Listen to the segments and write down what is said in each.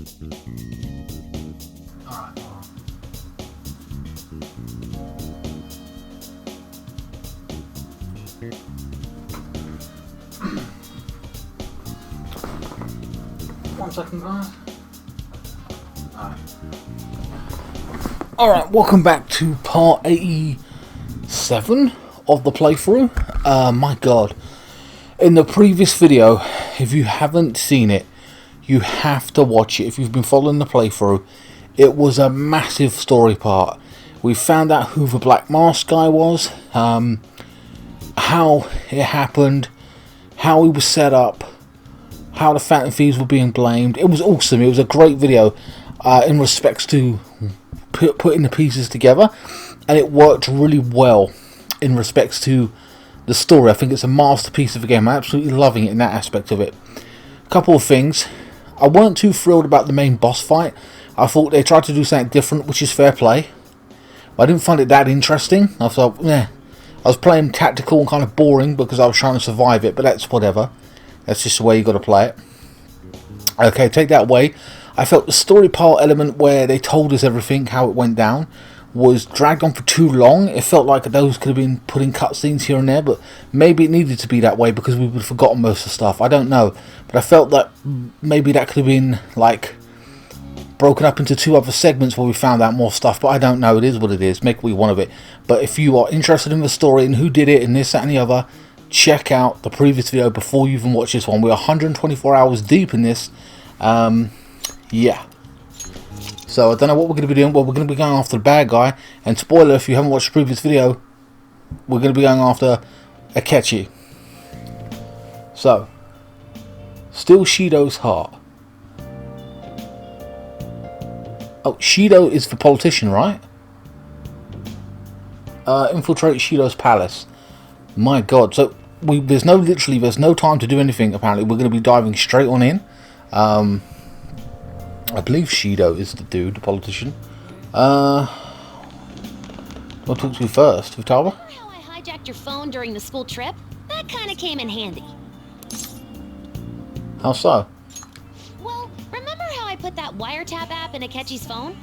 Alright. One second, guys. Alright, welcome back to part 87 of the playthrough. My god. In the previous video, if you haven't seen it, you have to watch it. If you've been following the playthrough, it was a massive story part. We found out who the Black Mask guy was, how it happened, how he was set up, how the Phantom Thieves were being blamed. It was awesome. It was a great video in respects to putting the pieces together, and it worked really well in respects to the story. I think it's a masterpiece of a game. I'm absolutely loving it in that aspect of it. A couple of things. I weren't too thrilled about the main boss fight. I thought they tried to do something different, which is fair play. But I didn't find it that interesting. I thought, I was playing tactical and kind of boring because I was trying to survive it, but that's whatever. That's just the way you got to play it. Okay, take that away. I felt the story part element where they told us everything, how it went down, was dragged on for too long. It felt like those could have been put in cutscenes here and there, but maybe it needed to be that way because we would have forgotten most of the stuff. I don't know. But I felt that maybe that could have been like broken up into two other segments where we found out more stuff, but I don't know. It is what it is. Make what you want of it. But if you are interested in the story and who did it and this, that and the other, check out the previous video before you even watch this one. We're 124 hours deep in this. Yeah. So I don't know what we're going to be doing. Well, we're going to be going after the bad guy. And spoiler, if you haven't watched the previous video, we're going to be going after Akechi. So, steal Shido's heart. Oh, Shido is the politician, right? Infiltrate Shido's palace. My god. So there's no time to do anything. Apparently, we're going to be diving straight on in. I believe Shido is the dude, the politician. I'll talk to you first, Vitava. Remember how I hijacked your phone during the school trip? That kind of came in handy. How so? Well, remember how I put that wiretap app in Akechi's phone?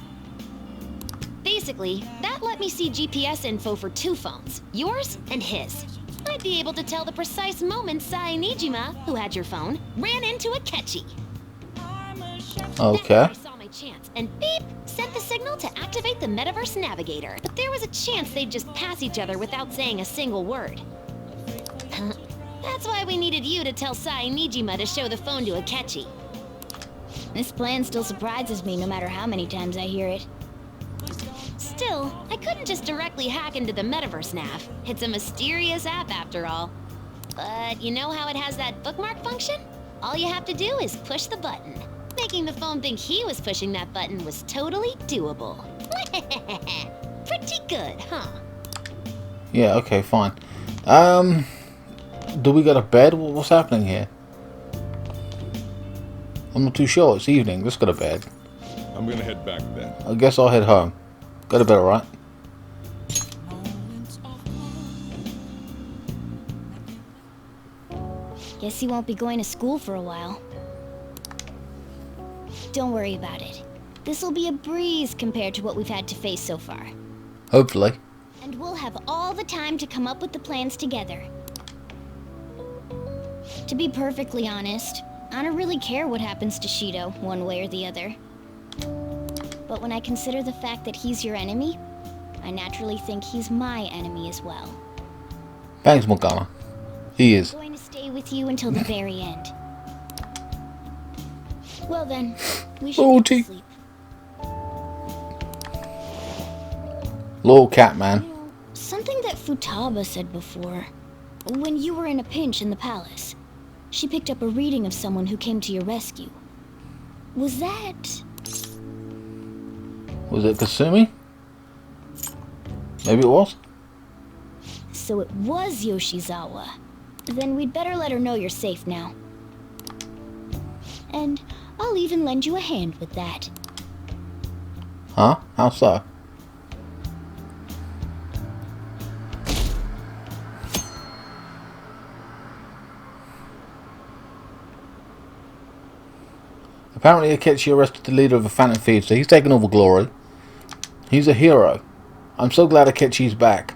Basically, that let me see GPS info for two phones, yours and his. I'd be able to tell the precise moment Sainijima, who had your phone, ran into Akechi. Okay. I saw my chance, and beep, sent the signal to activate the Metaverse Navigator. But there was a chance they'd just pass each other without saying a single word. That's why we needed you to tell Sainijima to show the phone to Akechi. This plan still surprises me no matter how many times I hear it. Still, I couldn't just directly hack into the Metaverse Nav. It's a mysterious app after all. But you know how it has that bookmark function? All you have to do is push the button. Making the phone think he was pushing that button was totally doable. Pretty good, huh? Yeah, okay, fine. Do we got a bed? What's happening here? I'm not too sure. It's evening. Let's go to bed. I'm gonna head back then. I guess I'll head home. Go to bed, alright? Guess he won't be going to school for a while. Don't worry about it. This'll be a breeze compared to what we've had to face so far. Hopefully. And we'll have all the time to come up with the plans together. To be perfectly honest, I don't really care what happens to Shido, one way or the other. But when I consider the fact that he's your enemy, I naturally think he's my enemy as well. Thanks, Morgana. He is. I'm going to stay with you until the very end. Well then, we should get to sleep. Little cat man. You know, something that Futaba said before. When you were in a pinch in the palace, she picked up a reading of someone who came to your rescue. Was that... Was it Kasumi? Maybe it was? So it was Yoshizawa. Then we'd better let her know you're safe now. And I'll even lend you a hand with that. Huh? How so? Apparently Akechi arrested the leader of the Phantom Thieves, so he's taking all the glory. He's a hero. I'm so glad Akechi's back.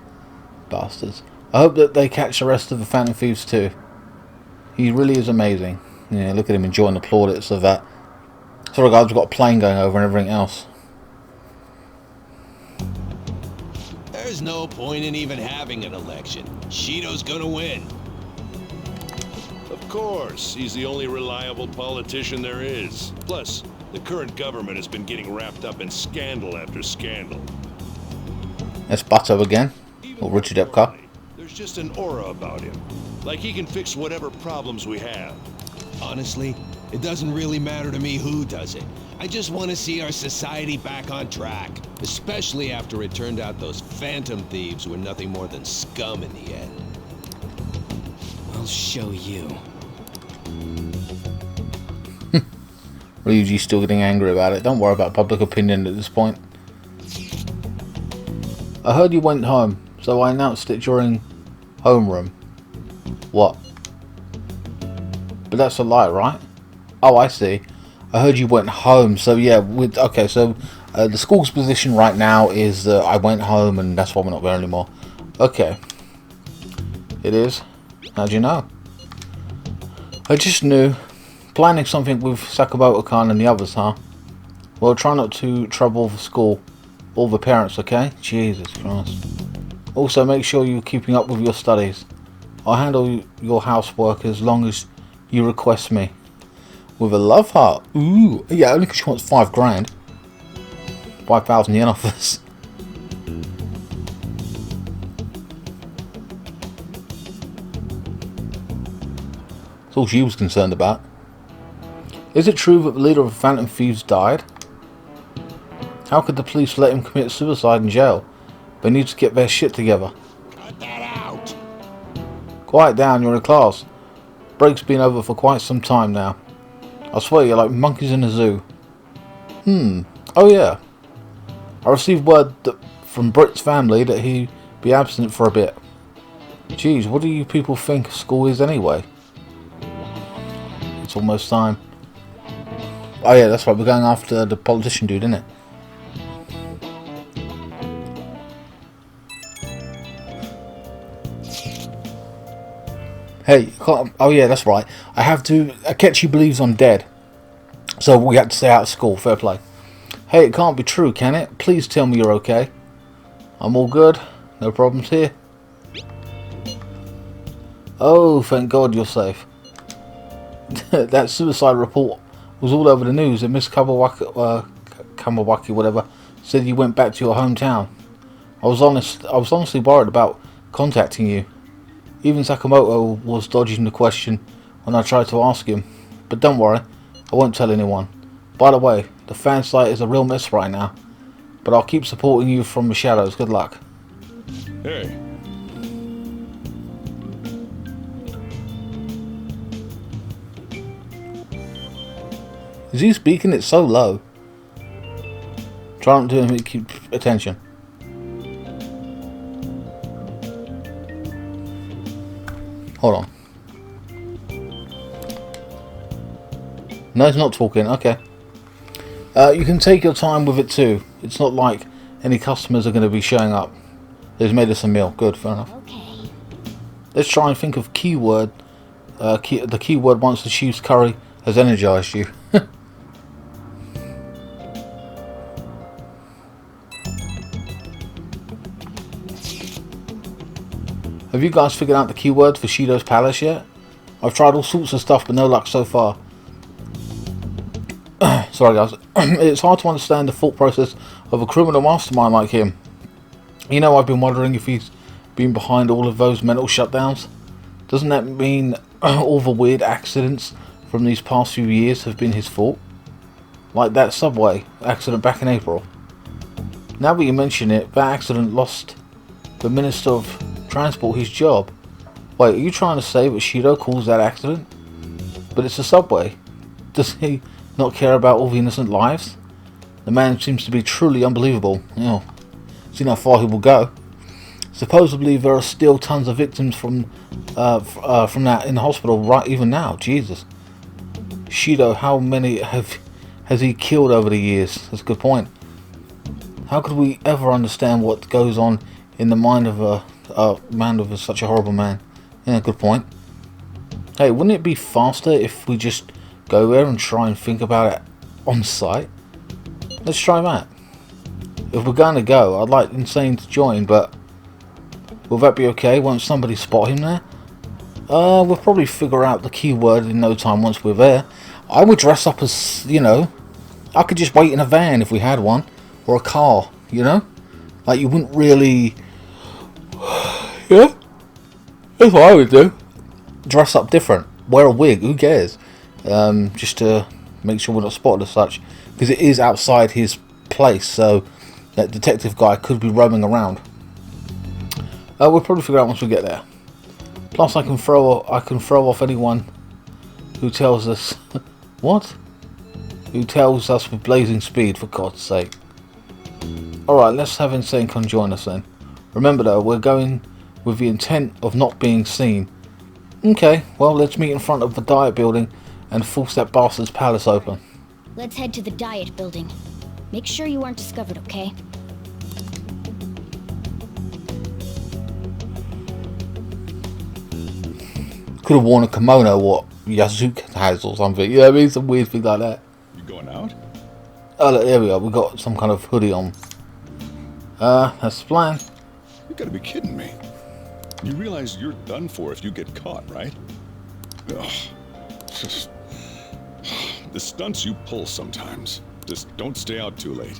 Bastards. I hope that they catch the rest of the Phantom Thieves too. He really is amazing. Yeah, look at him enjoying the plaudits of that. Sorry guys, we've got a plane going over and everything else. There's no point in even having an election. Shido's gonna win. Of course, he's the only reliable politician there is. Plus, the current government has been getting wrapped up in scandal after scandal. That's Butter again. Or Richard Epcar. There's just an aura about him. Like he can fix whatever problems we have. Honestly, it doesn't really matter to me who does it. I just want to see our society back on track. Especially after it turned out those Phantom Thieves were nothing more than scum in the end. I'll show you. Ryuji's still getting angry about it. Don't worry about public opinion at this point. I heard you went home, so I announced it during homeroom. What? But that's a lie, right? Oh, I see. I heard you went home, so yeah. Okay, so the school's position right now is that I went home, and that's why we're not there anymore. Okay. It is. How'd you know? I just knew. Planning something with Sakamoto-kan and the others, huh? Well, try not to trouble the school. All the parents, okay? Jesus Christ. Also, make sure you're keeping up with your studies. I'll handle your housework as long as you request me. With a love heart. Ooh. Yeah, only because she wants 5 grand. 5,000 yen off us. That's all she was concerned about. Is it true that the leader of the Phantom Thieves died? How could the police let him commit suicide in jail? They need to get their shit together. Cut that out! Quiet down, you're in class. Break's been over for quite some time now. I swear you're like monkeys in a zoo. Oh yeah. I received word from Brit's family that he'd be absent for a bit. Geez, what do you people think school is anyway? It's almost time. Oh yeah, that's right, we're going after the politician dude, isn't it? Hey, oh yeah, that's right. I have to. Akechi believes I'm dead, so we had to stay out of school. Fair play. Hey, it can't be true, can it? Please tell me you're okay. I'm all good. No problems here. Oh, thank God you're safe. That suicide report was all over the news, and Miss Kamawaki, whatever, said you went back to your hometown. I was honestly worried about contacting you. Even Sakamoto was dodging the question when I tried to ask him. But don't worry, I won't tell anyone. By the way, the fan site is a real mess right now. But I'll keep supporting you from the shadows. Good luck. Hey. Is he speaking it so low? Try not to keep attention. Hold on. No, he's not talking. Okay. You can take your time with it too. It's not like any customers are going to be showing up. They've made us a meal. Good, fair enough. Okay. Let's try and think of keyword. The keyword once the chief's curry has energized you. Have you guys figured out the keyword for Shido's palace yet? I've tried all sorts of stuff but no luck so far. Sorry guys. It's hard to understand the thought process of a criminal mastermind like him. You know, I've been wondering if he's been behind all of those mental shutdowns. Doesn't that mean all the weird accidents from these past few years have been his fault? Like that subway accident back in April. Now that you mention it, that accident lost the Minister of Transport his job. Wait, are you trying to say that Shido caused that accident? But it's a subway. Does he not care about all the innocent lives? The man seems to be truly unbelievable. You know, see how far he will go. Supposedly there are still tons of victims from that in the hospital right even now. Jesus. Shido, how many have has he killed over the years? That's a good point. How could we ever understand what goes on in the mind of a man of such a horrible man? Yeah, good point. Hey, wouldn't it be faster if we just go there and try and think about it on site? Let's try that. If we're going to go, I'd like Insane to join, but will that be okay? Won't somebody spot him there? We'll probably figure out the keyword in no time once we're there. I would dress up as, you know, I could just wait in a van if we had one, or a car, you know? Like, you wouldn't really... Yeah? That's what I would do. Dress up different. Wear a wig, who cares? Just to make sure we're not spotted as such. Because it is outside his place, so that detective guy could be roaming around. We'll probably figure out once we get there. Plus, I can throw off anyone who tells us what? Who tells us with blazing speed, for God's sake. Alright, let's have Insane come join us then. Remember though, we're going with the intent of not being seen. Okay, well, let's meet in front of the Diet building and force that bastard's palace open. Let's head to the Diet building. Make sure you aren't discovered, okay? Could have worn a kimono, what Yazuka has or something. You know what I mean? Some weird thing like that. You going out? Oh look, there we are. We got some kind of hoodie on. That's the plan. You gotta be kidding me. You realize you're done for if you get caught, right? Ugh. Just... The stunts you pull sometimes. Just don't stay out too late.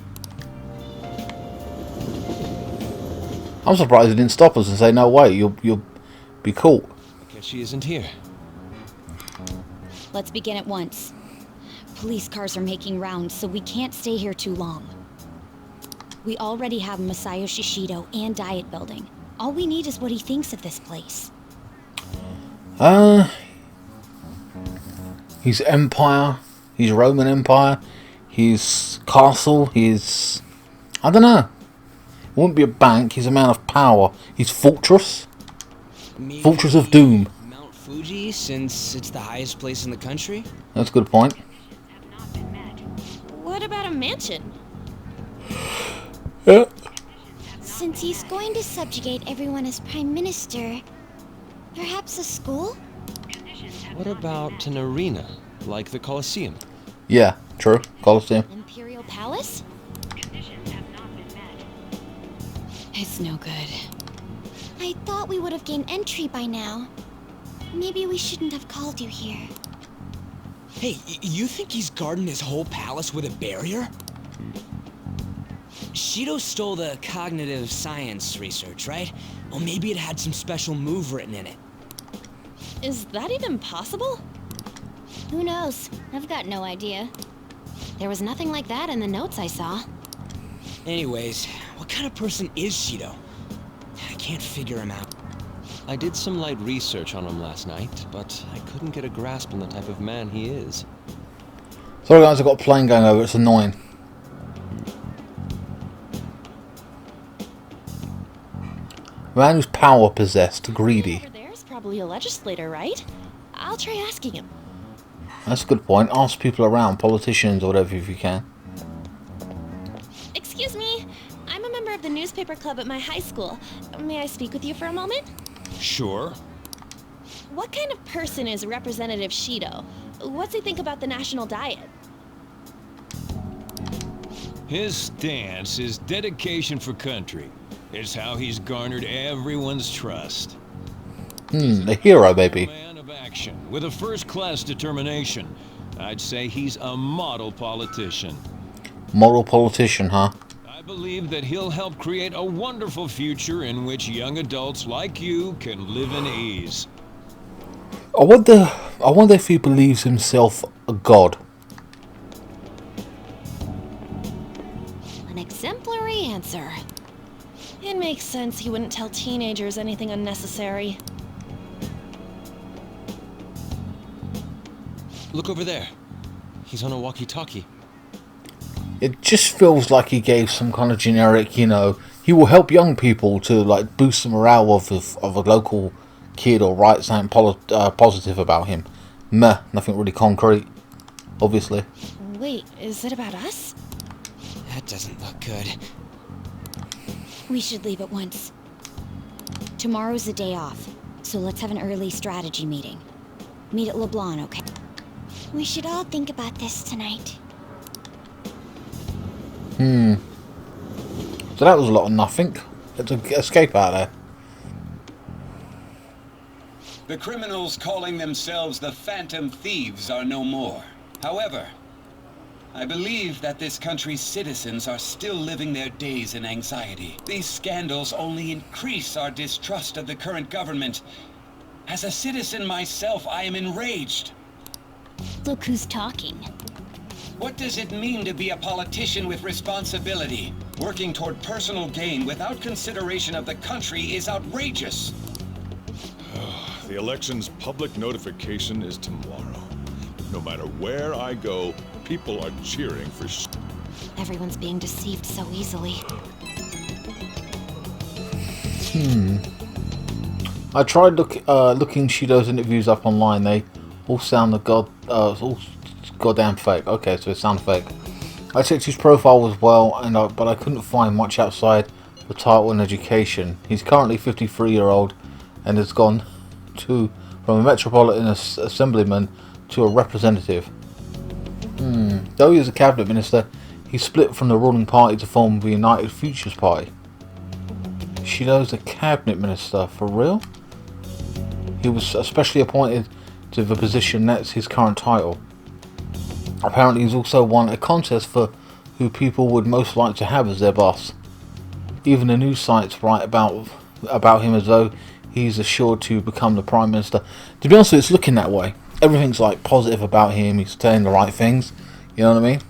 I'm surprised he didn't stop us and say, no way, you'll be caught. I guess she isn't here. Let's begin at once. Police cars are making rounds, so we can't stay here too long. We already have Masayoshi Shido and Diet building. All we need is what he thinks of this place. His empire, his Roman Empire, his castle, his... I don't know. It wouldn't be a bank, he's a man of power. His fortress? Maybe Fortress of Doom. Mount Fuji, since it's the highest place in the country? That's a good point. What about a mansion? Yeah. Since he's going to subjugate everyone as Prime Minister, perhaps a school? What about an arena, like the Colosseum? Yeah, true. Colosseum. Imperial Palace? It's no good. I thought we would have gained entry by now. Maybe we shouldn't have called you here. Hey, you think he's guarding his whole palace with a barrier? Shido stole the cognitive science research, right? Well, maybe it had some special move written in it. Is that even possible? Who knows? I've got no idea. There was nothing like that in the notes I saw. Anyways, what kind of person is Shido? I can't figure him out. I did some light research on him last night, but I couldn't get a grasp on the type of man he is. Sorry guys, I've got a plane going over, it's annoying. Man who's power possessed, greedy. Over there's probably a legislator, right? I'll try asking him. That's a good point. Ask people around, politicians or whatever if you can. Excuse me, I'm a member of the newspaper club at my high school. May I speak with you for a moment? Sure. What kind of person is Representative Shido? What's he think about the national diet? His stance is dedication for country. It's how he's garnered everyone's trust. The hero, baby. A man of action, with a first-class determination. I'd say he's a model politician. Model politician, huh? I believe that he'll help create a wonderful future in which young adults like you can live in ease. I wonder if he believes himself a god. An exemplary answer. It makes sense he wouldn't tell teenagers anything unnecessary. Look over there. He's on a walkie-talkie. It just feels like he gave some kind of generic, you know, he will help young people to like boost the morale of a local kid or write something positive about him. Meh, nothing really concrete, obviously. Wait, is it about us? That doesn't look good. We should leave at once. Tomorrow's the day off, so let's have an early strategy meeting. Meet at LeBlanc, okay? We should all think about this tonight. So that was a lot of nothing. Let's escape out of there. The criminals calling themselves the Phantom Thieves are no more. However, I believe that this country's citizens are still living their days in anxiety. These scandals only increase our distrust of the current government. As a citizen myself, I am enraged. Look who's talking. What does it mean to be a politician with responsibility? Working toward personal gain without consideration of the country is outrageous. The election's public notification is tomorrow. No matter where I go, people are cheering for Everyone's being deceived so easily. I tried looking Shido's interviews up online. They all sound all goddamn fake. Okay, so it sounds fake. I checked his profile as well, but I couldn't find much outside the title and education. He's currently 53-year-old and has gone from a metropolitan assemblyman to a representative. Though he is a cabinet minister, he split from the ruling party to form the United Futures Party. Shido's a cabinet minister, for real? He was especially appointed to the position that's his current title. Apparently he's also won a contest for who people would most like to have as their boss. Even the news sites write about him as though he's assured to become the Prime Minister. To be honest, it's looking that way. Everything's like positive about him. He's saying the right things. You know what I mean?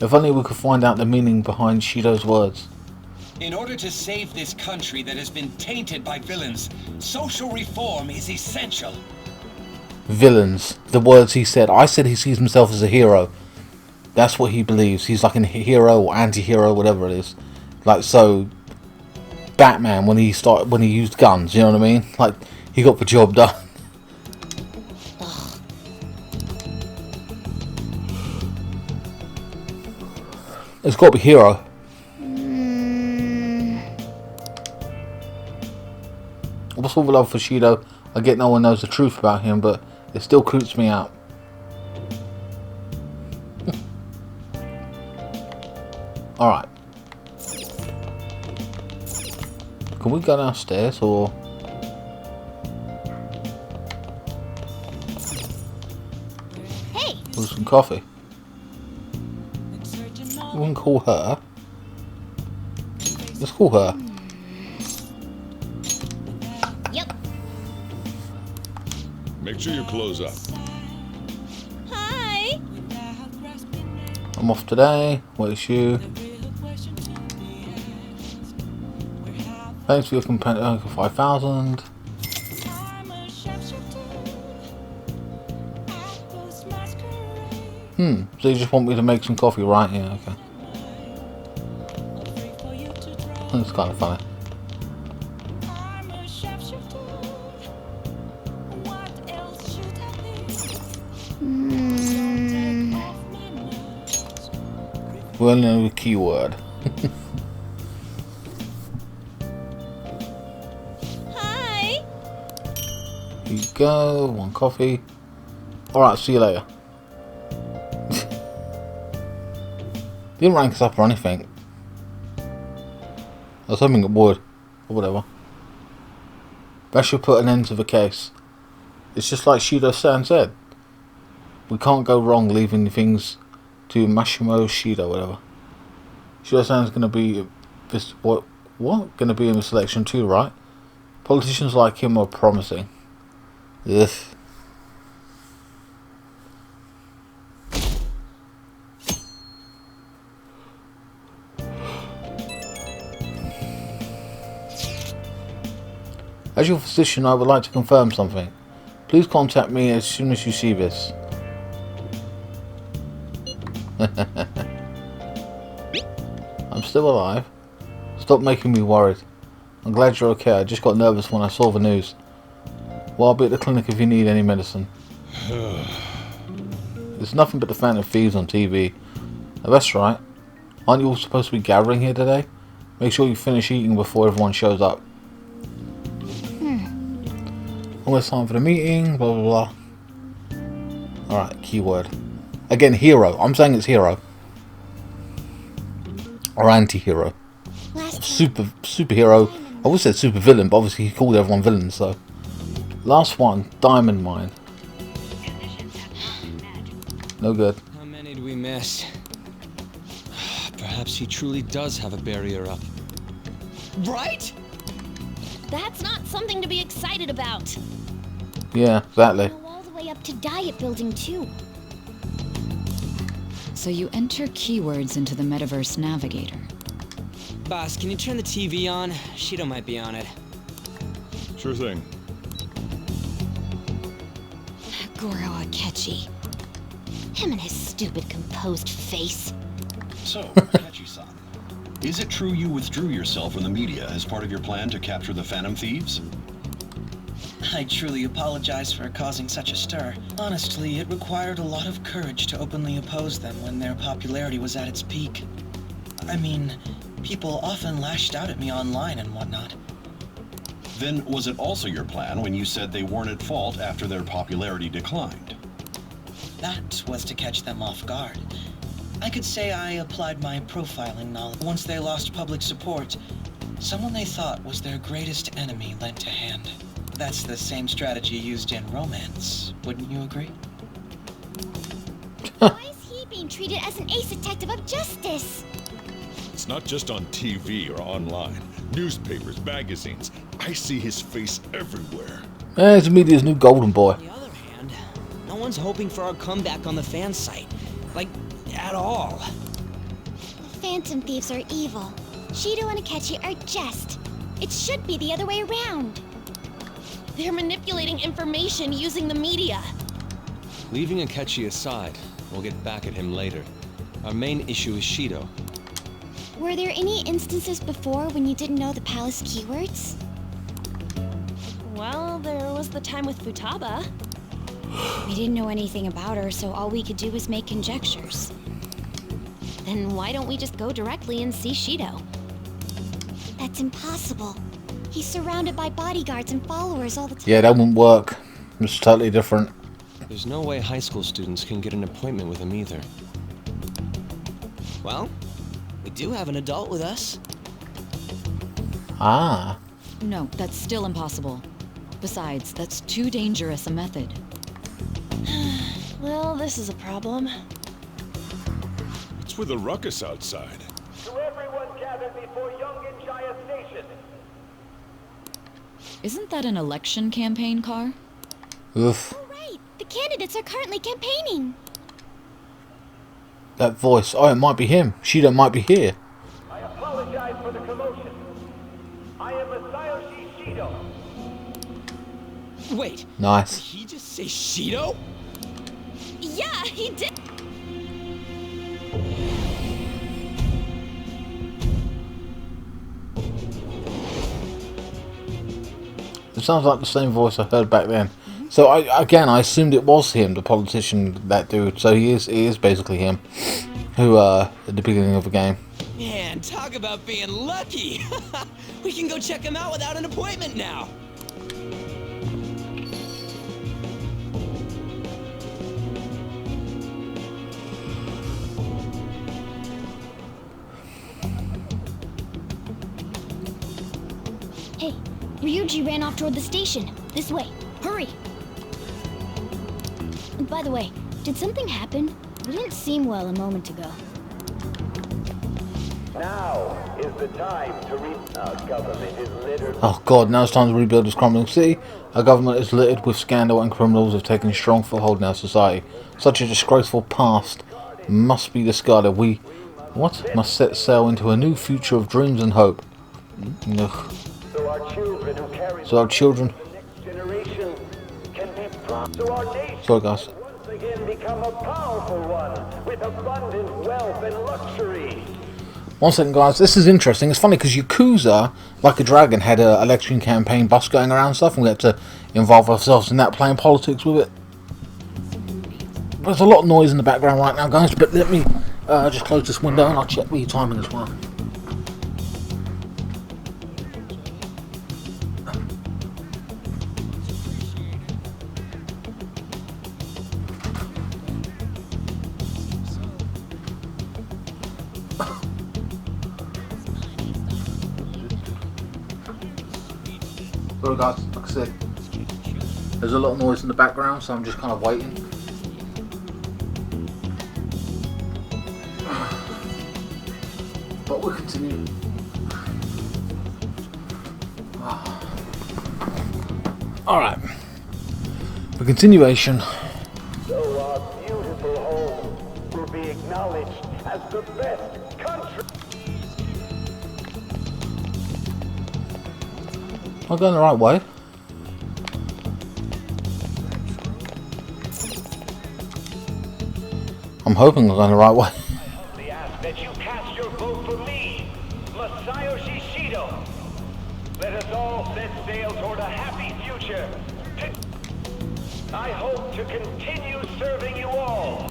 If only we could find out the meaning behind Shido's words. In order to save this country that has been tainted by villains, social reform is essential. Villains. The words he said. I said he sees himself as a hero. That's what he believes. He's like a hero or anti-hero, whatever it is. Like, so Batman, when he used guns, you know what I mean? Like, he got the job done. It's got to be hero. What's all the love for Shido? I get no one knows the truth about him, but it still creeps me out. Alright. Can we go downstairs or... Hey! With some coffee? We can call her. Let's call her. Yep. Make sure you close up. Hi! I'm off today. Where's you? Thanks for your companion for 5,000. So you just want me to make some coffee, right? Yeah, okay. That's kind of funny. We only know the keyword. Hi! Here you go, one coffee. Alright, see you later. Didn't rank us up or anything. I was hoping it would, or whatever. That should put an end to the case. It's just like Shido-san said. We can't go wrong leaving things to Mashimo Shido, whatever. Shido-san's gonna be this what gonna be in the selection too, right? Politicians like him are promising. Ugh. As your physician, I would like to confirm something. Please contact me as soon as you see this. I'm still alive. Stop making me worried. I'm glad you're okay. I just got nervous when I saw the news. Well, I'll be at the clinic if you need any medicine. There's nothing but the Phantom Thieves on TV. Oh, that's right. Aren't you all supposed to be gathering here today? Make sure you finish eating before everyone shows up. Almost time for the meeting, blah blah blah. Alright, keyword. Again, hero. I'm saying it's hero. Or anti-hero. Superhero. I would say super villain, but obviously he called everyone villains, so. Last one, diamond mine. No good. How many do we miss? Perhaps he truly does have a barrier up. Right? That's not something to be excited about. Yeah, exactly. Go all the way up to Diet Building too. So you enter keywords into the Metaverse Navigator. Boss, can you turn the TV on? Shido might be on it. Sure thing. Goro Akechi. Him and his stupid composed face. So, Akechi-san, is it true you withdrew yourself from the media as part of your plan to capture the Phantom Thieves? I truly apologize for causing such a stir. Honestly, it required a lot of courage to openly oppose them when their popularity was at its peak. I mean, people often lashed out at me online and whatnot. Then was it also your plan when you said they weren't at fault after their popularity declined? That was to catch them off guard. I could say I applied my profiling knowledge. Once they lost public support, someone they thought was their greatest enemy lent a hand. That's the same strategy used in romance, wouldn't you agree? Why is he being treated as an ace detective of justice? It's not just on TV or online. Newspapers, magazines. I see his face everywhere. It's media's new golden boy. On the other hand, no one's hoping for our comeback on the fan site. Like, at all. The Phantom Thieves are evil. Shido and Akechi are just. It should be the other way around. They're manipulating information using the media. Leaving Akechi aside, we'll get back at him later. Our main issue is Shido. Were there any instances before when you didn't know the palace keywords? Well, there was the time with Futaba. We didn't know anything about her, so all we could do was make conjectures. Then why don't we just go directly and see Shido? That's impossible. He's surrounded by bodyguards and followers all the time. Yeah, that wouldn't work. It's totally different. There's no way high school students can get an appointment with him either. Well, we do have an adult with us. Ah. No, that's still impossible. Besides, that's too dangerous a method. Well, this is a problem. What's with the ruckus outside? To everyone gathered before Yongen-Jaya Station. Isn't that an election campaign car? Oof. Oh, right. The candidates are currently campaigning. That voice. Oh, it might be him. Shido might be here. I apologize for the commotion. I am Masayoshi Shido. Wait. Nice. Did he just say Shido? Yeah, he did. It sounds like the same voice I heard back then. So I assumed it was him, the politician, that dude. So he is basically him, who at the beginning of the game. Man, talk about being lucky. We can go check him out without an appointment now. Hey, Ryuji ran off toward the station. This way. Hurry! By the way, did something happen? You didn't seem well a moment ago. Now is the time to our government is littered. Oh god, now it's time to rebuild this crumbling city. Our government is littered with scandal and criminals have taken a strong foothold in our society. Such a disgraceful past must be discarded. We must set sail into a new future of dreams and hope. Ugh. So our children who carry So our children. the next generation can be proud. So our nation Sorry guys. once again become a powerful one with abundant wealth and luxury. One second guys, this is interesting. It's funny because Yakuza, like a dragon, had an election campaign bus going around and stuff, and we had to involve ourselves in that, playing politics with it. there's a lot of noise in the background right now, guys, but let me just close this window and I'll check the timing as well. Sorry guys, like I said, there's a lot of noise in the background, so I'm just kind of waiting. But we'll continue. Alright, for continuation. So our beautiful home will be acknowledged as the best country. Am I going the right way? I'm hoping I'm going the right way. I ask that you cast your vote for me, Masayoshi Shido. Let us all set sail toward a happy future. I hope to continue serving you all.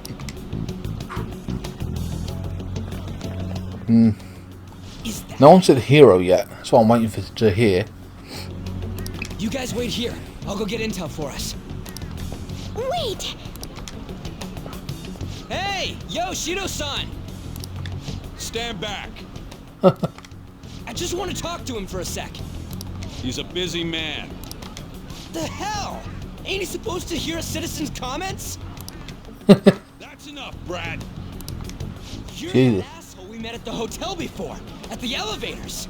No one said hero yet, so I'm waiting to hear. You guys wait here. I'll go get intel for us. Wait! Hey! Yo, Shido-san! Stand back. I just want to talk to him for a sec. He's a busy man. The hell? Ain't he supposed to hear a citizen's comments? That's enough, Brad. You're Jesus. the asshole we met at the hotel before, at the elevators.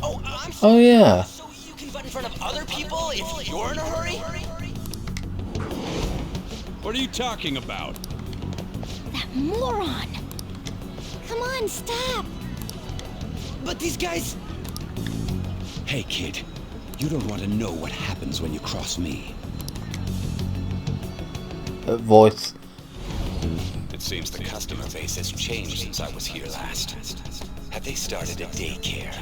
Oh, I'm sorry. Oh yeah. So you can butt in front of other people if you're in a hurry? What are you talking about? That moron! Come on, stop! But these guys... Hey, kid. You don't want to know what happens when you cross me. That voice. It seems the customer base has changed since I was here last. Have they started a daycare?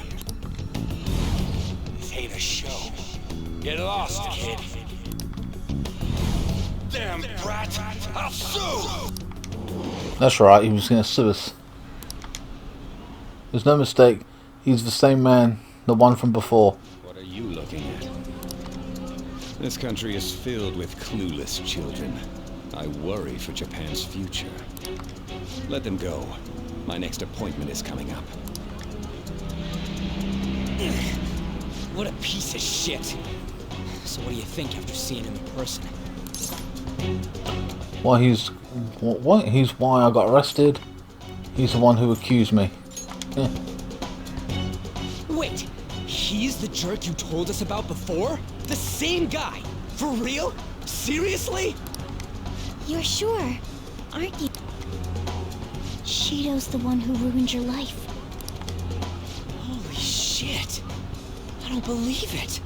This ain't a show. Get lost, kid. Damn brat! I'll sue! That's right, he was going to sue us. There's no mistake, he's the same man, the one from before. What are you looking at? This country is filled with clueless children. I worry for Japan's future. Let them go. My next appointment is coming up. What a piece of shit. So what do you think after seeing him in person? Why he's why I got arrested. He's the one who accused me. Yeah. Wait, he's the jerk you told us about before? The same guy? For real? Seriously? You're sure, aren't you? Shido's the one who ruined your life. Holy shit. I don't believe it.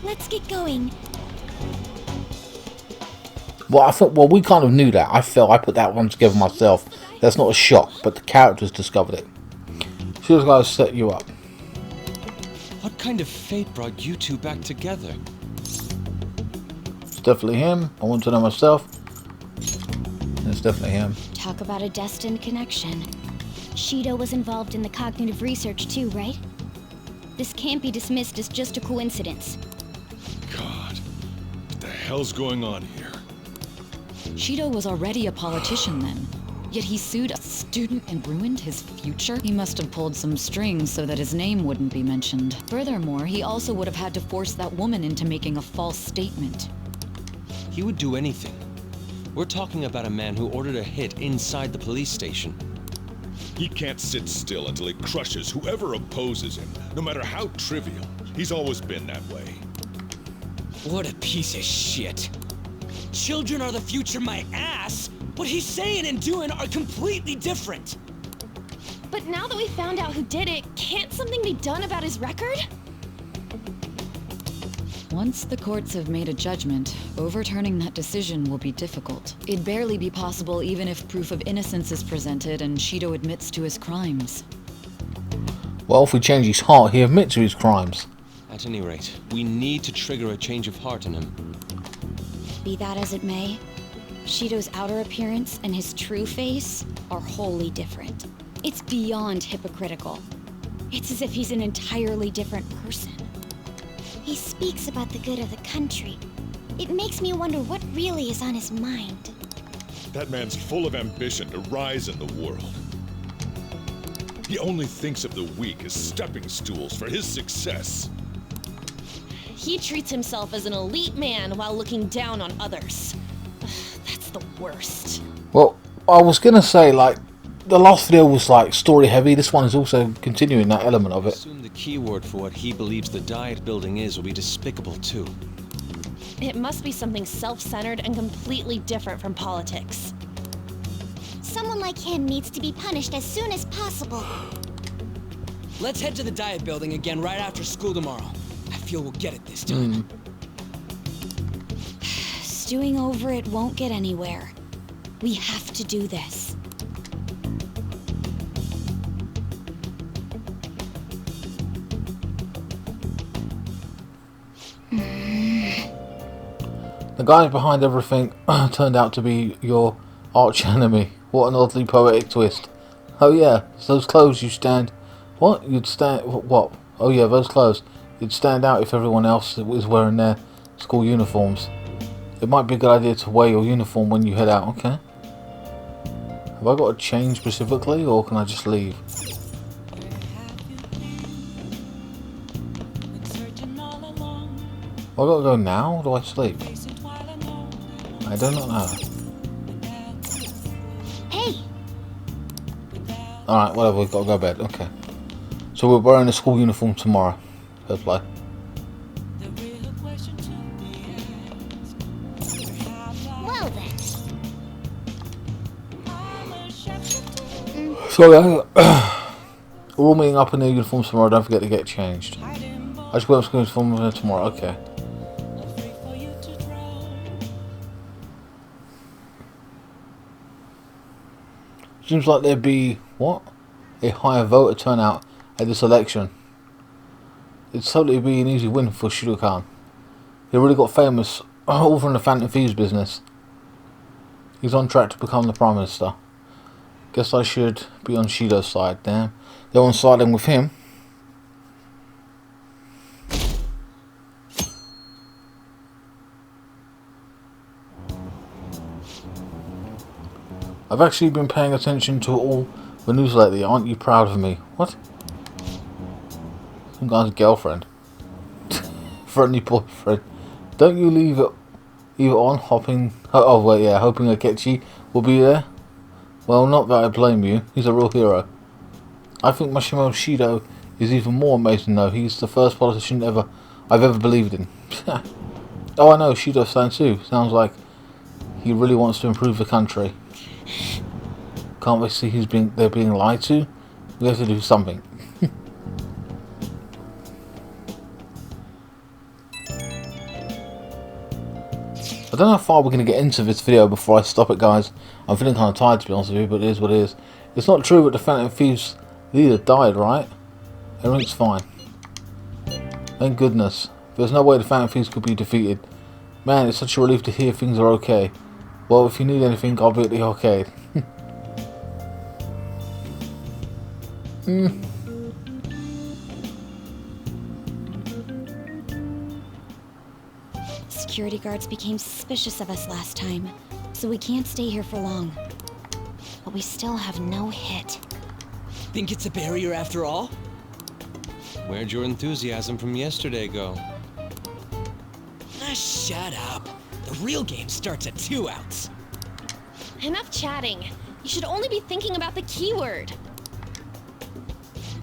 Let's get going. Well, I thought. Well, we kind of knew that. I put that one together myself. That's not a shock, but the characters discovered it. She's got to set you up. What kind of fate brought you two back together? It's definitely him. I want to know myself. It's definitely him. Talk about a destined connection. Shido was involved in the cognitive research too, right? This can't be dismissed as just a coincidence. God, what the hell's going on here? Shido was already a politician then. Yet he sued a student and ruined his future? He must have pulled some strings so that his name wouldn't be mentioned. Furthermore, he also would have had to force that woman into making a false statement. He would do anything. We're talking about a man who ordered a hit inside the police station. He can't sit still until he crushes whoever opposes him, no matter how trivial. He's always been that way. What a piece of shit. Children are the future, my ass! What he's saying and doing are completely different! But now that we found out who did it, can't something be done about his record? Once the courts have made a judgment, overturning that decision will be difficult. It'd barely be possible even if proof of innocence is presented and Shido admits to his crimes. Well, if we change his heart, he admits to his crimes. At any rate, we need to trigger a change of heart in him. Be that as it may, Shido's outer appearance and his true face are wholly different. It's beyond hypocritical. It's as if he's an entirely different person. He speaks about the good of the country. It makes me wonder what really is on his mind. That man's full of ambition to rise in the world. He only thinks of the weak as stepping stools for his success. He treats himself as an elite man while looking down on others. That's the worst. Well, I was gonna say, like, the last video was like story heavy. This one is also continuing that element of I it. assume the keyword for what he believes the diet building is will be despicable too. It must be something self-centered and completely different from politics. Someone like him needs to be punished as soon as possible. Let's head to the diet building again right after school tomorrow. I feel we'll get it this time. Stewing over it won't get anywhere. We have to do this. The guy behind everything turned out to be your arch enemy. What an oddly poetic twist. Oh yeah, it's those clothes you stand... What? You'd stand... What? Oh yeah, those clothes. You'd stand out if everyone else was wearing their school uniforms. It might be a good idea to wear your uniform when you head out, okay? Have I got to change specifically, or can I just leave? I gotta go now, or do I sleep? I do not know. Hey! Alright, whatever, we've got to go to bed, okay. So we're wearing a school uniform tomorrow. Fair play. Well then. So we're all meeting up in the uniforms tomorrow, don't forget to get changed. I just wear my school uniform tomorrow, okay. Seems like there'd be, what? A higher voter turnout at this election. It'd totally be an easy win for Shido-kan. He really got famous all from the Phantom Thieves business. He's on track to become the Prime Minister. Guess I should be on Shido's side, damn. They're on siding with him. I've actually been paying attention to all the news lately. Aren't you proud of me? What? Some guy's girlfriend. Friendly boyfriend. Don't you leave it either on hoping... Oh, well, yeah, hoping Akechi will be there? Well, not that I blame you. He's a real hero. I think Mashimo Shido is even more amazing though. He's the first politician I've ever believed in. Oh, I know, Shido stands too. Sounds like he really wants to improve the country. Can't we see they're being lied to? We have to do something. I don't know how far we're going to get into this video before I stop it, guys. I'm feeling kind of tired, to be honest with you, but it is what it is. It's not true that the Phantom Thieves leader died, right? Everything's fine. Thank goodness. There's no way the Phantom Thieves could be defeated. Man, it's such a relief to hear things are okay. Well, if you need anything, I'll be at the arcade. Security guards became suspicious of us last time, so we can't stay here for long. But we still have no hit. Think it's a barrier after all? Where'd your enthusiasm from yesterday go? Ah, shut up. The real game starts at 2 outs. Enough chatting. You should only be thinking about the keyword.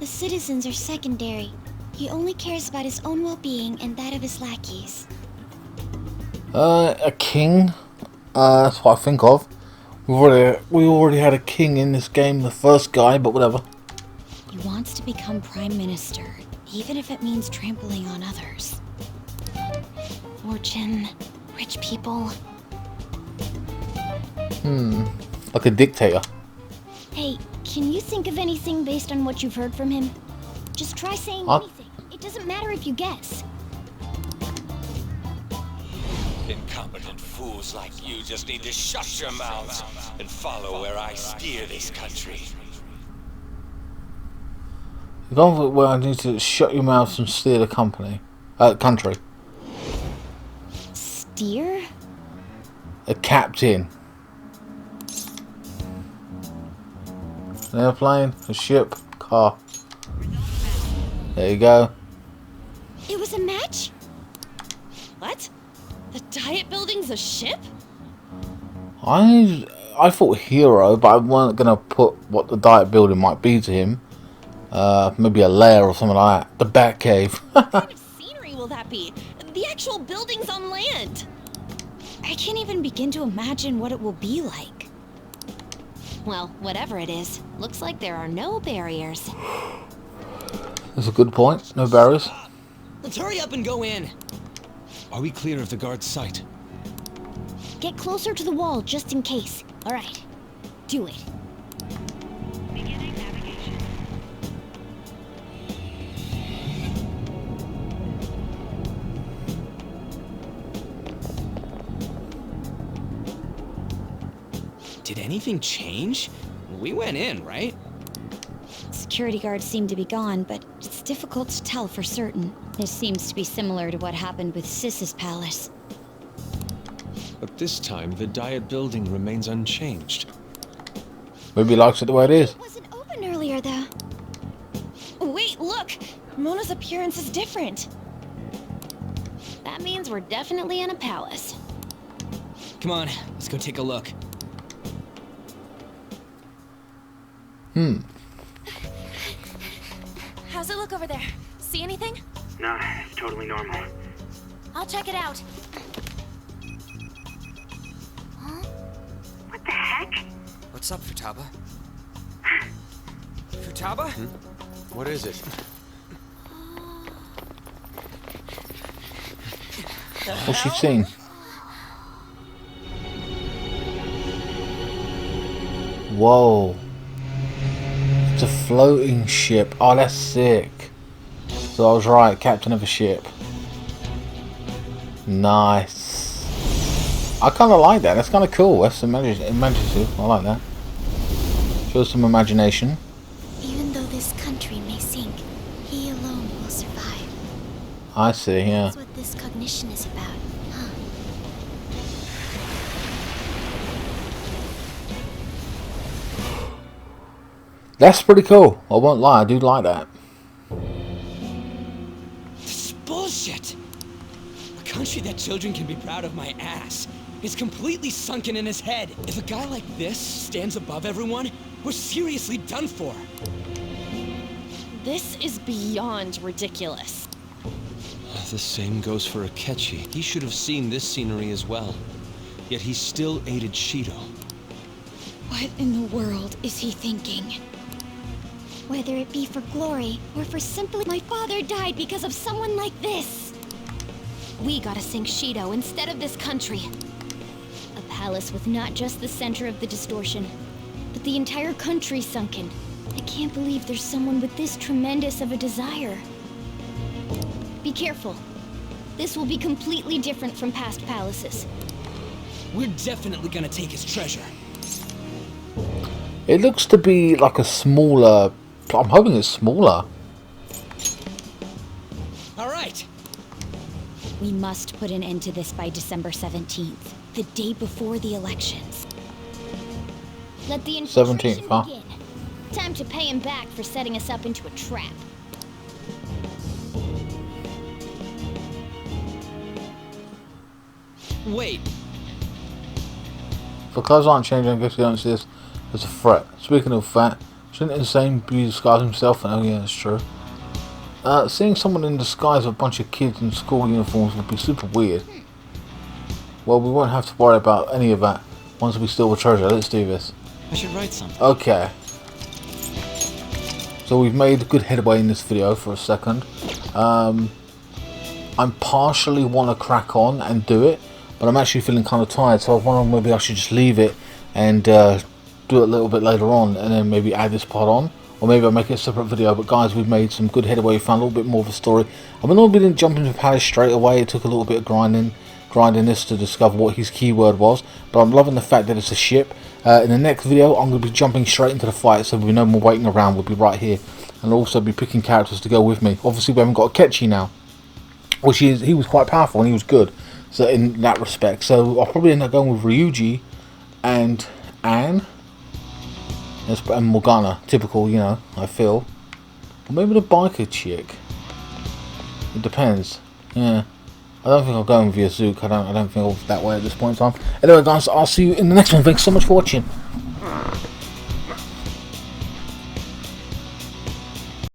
The citizens are secondary. He only cares about his own well-being and that of his lackeys. A king? That's what I think of. We already had a king in this game, the first guy, but whatever. He wants to become Prime Minister, even if it means trampling on others. Fortune, rich people. Like a dictator. Hey, can you think of anything based on what you've heard from him? Just try saying anything. It It doesn't matter if you guess. Incompetent fools like you just need to shut your mouths and follow where I steer this country. You don't where I need to shut your mouth and steer the country. Steer? A captain. An airplane, a ship, car. There you go. It was a match? What? The Diet Building's a ship? I thought hero, but I wasn't gonna put what the Diet Building might be to him. Maybe a lair or something like that. The Batcave. What kind of scenery will that be? The actual building's on land. I can't even begin to imagine what it will be like. Well, whatever it is, looks like there are no barriers. That's a good point. No barriers. Let's hurry up and go in. Are we clear of the guard's sight? Get closer to the wall just in case. Alright, do it. Beginning navigation. Did anything change? We went in, right? Security guards seem to be gone, but it's difficult to tell for certain. This seems to be similar to what happened with Sis's palace. But this time, the Diet Building remains unchanged. Maybe he likes it the way it is. It wasn't open earlier, though. Wait, look! Mona's appearance is different. That means we're definitely in a palace. Come on, let's go take a look. How's it look over there? See anything? No, it's totally normal. I'll check it out. Huh? What the heck? What's up, Futaba? Futaba? What is it? What's she seen? Whoa. It's a floating ship. Oh, that's sick. So I was right, captain of a ship. Nice. I kind of like that. That's kind of cool. That's imaginative. I like that. Shows some imagination. Even though this country may sink, he alone will survive. I see, yeah. That's what this cognition is about, huh? That's pretty cool. I won't lie, I do like that. This is bullshit! A country that children can be proud of my ass is completely sunken in his head. If a guy like this stands above everyone, we're seriously done for. This is beyond ridiculous. The same goes for Akechi. He should have seen this scenery as well. Yet he still aided Shido. What in the world is he thinking? Whether it be for glory, or for simply my father died because of someone like this. We gotta sink Shido instead of this country. A palace with not just the center of the distortion, but the entire country sunken. I can't believe there's someone with this tremendous of a desire. Be careful. This will be completely different from past palaces. We're definitely gonna take his treasure. It looks to be like a smaller... I'm hoping it's smaller. Alright. We must put an end to this by December 17th, the day before the elections. Let the 17th, huh? begin. Time to pay him back for setting us up into a trap. Wait. For clothes aren't changing, I guess you don't see this as a threat. Speaking of that, shouldn't Insane be disguising himself? Oh yeah, that's true. Seeing someone in disguise with a bunch of kids in school uniforms would be super weird. Well, we won't have to worry about any of that once we steal the treasure. Let's do this. I should write something. Okay. So we've made good headway in this video for a second. I'm partially want to crack on and do it, but I'm actually feeling kind of tired, so I was wondering maybe I should just leave it and do it a little bit later on and then maybe add this part on, or maybe I'll make it a separate video. But guys, we've made some good headway. We found a little bit more of a story. I mean, we didn't jump into the palace straight away. It took a little bit of grinding this to discover what his keyword was. But I'm loving the fact that it's a ship. In the next video, I'm going to be jumping straight into the fight, so there'll be no more waiting around. We'll be right here, and I'll also be picking characters to go with me. Obviously, we haven't got a Ketchy now, which he was quite powerful and he was good. So in that respect, so I'll probably end up going with Ryuji and Anne and Morgana, typical, you know. I feel, or maybe the biker chick. It depends. Yeah. I don't think I'll go with Yazook. I don't think I'll that way at this point in time. Anyway guys, I'll see you in the next one. Thanks so much for watching.